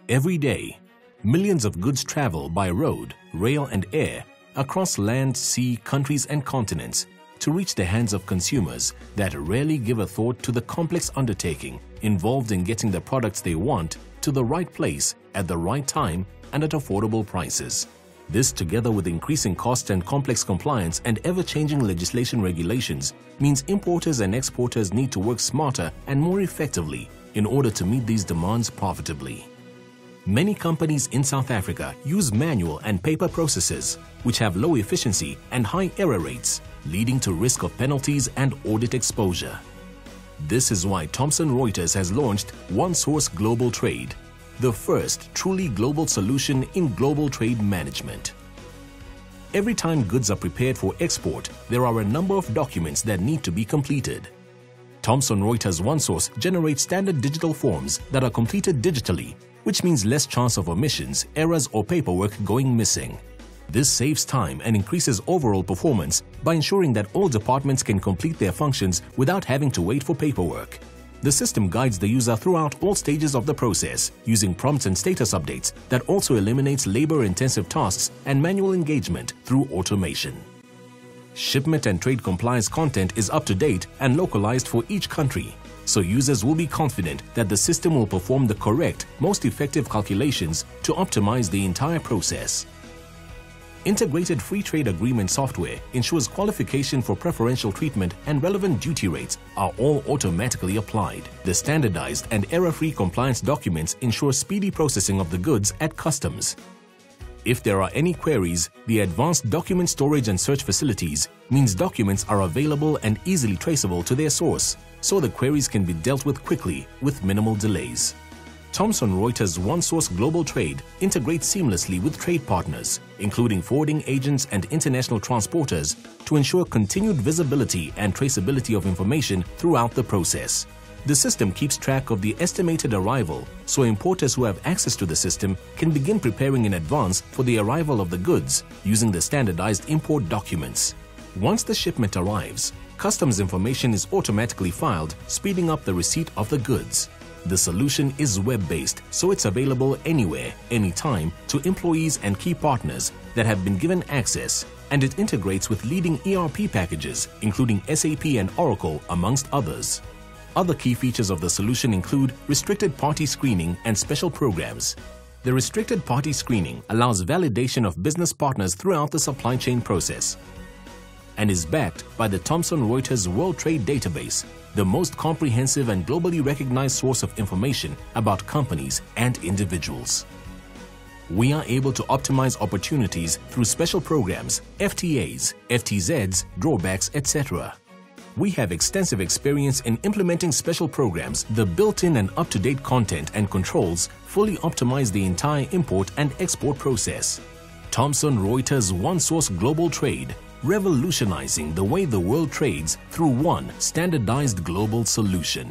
Every day, millions of goods travel by road, rail and air across land, sea, countries and continents to reach the hands of consumers that rarely give a thought to the complex undertaking involved in getting the products they want to the right place at the right time and at affordable prices. This, together with increasing costs and complex compliance and ever-changing legislation regulations, means importers and exporters need to work smarter and more effectively in order to meet these demands profitably. Many companies in South Africa use manual and paper processes, which have low efficiency and high error rates, leading to risk of penalties and audit exposure. This is why Thomson Reuters has launched OneSource Global Trade, the first truly global solution in global trade management. Every time goods are prepared for export, there are a number of documents that need to be completed. Thomson Reuters OneSource generates standard digital forms that are completed digitally, which means less chance of omissions, errors or paperwork going missing. This saves time and increases overall performance by ensuring that all departments can complete their functions without having to wait for paperwork. The system guides the user throughout all stages of the process, using prompts and status updates that also eliminates labor-intensive tasks and manual engagement through automation. Shipment and trade compliance content is up to date and localized for each country, so users will be confident that the system will perform the correct, most effective calculations to optimize the entire process. Integrated Free Trade Agreement software ensures qualification for preferential treatment and relevant duty rates are all automatically applied. The standardized and error-free compliance documents ensure speedy processing of the goods at customs. If there are any queries, the advanced document storage and search facilities means documents are available and easily traceable to their source, so the queries can be dealt with quickly with minimal delays. Thomson Reuters OneSource Global Trade integrates seamlessly with trade partners, including forwarding agents and international transporters, to ensure continued visibility and traceability of information throughout the process. The system keeps track of the estimated arrival, so importers who have access to the system can begin preparing in advance for the arrival of the goods using the standardized import documents. Once the shipment arrives, customs information is automatically filed, speeding up the receipt of the goods. The solution is web-based, so it's available anywhere, anytime to employees and key partners that have been given access, and it integrates with leading ERP packages, including SAP and Oracle, amongst others. Other key features of the solution include restricted party screening and special programs. The restricted party screening allows validation of business partners throughout the supply chain process and is backed by the Thomson Reuters World Trade Database, the most comprehensive and globally recognized source of information about companies and individuals. We are able to optimize opportunities through special programs, FTAs, FTZs, drawbacks, etc. We have extensive experience in implementing special programs. The built-in and up-to-date content and controls fully optimize the entire import and export process. Thomson Reuters OneSource Global Trade, revolutionizing the way the world trades through one standardized global solution.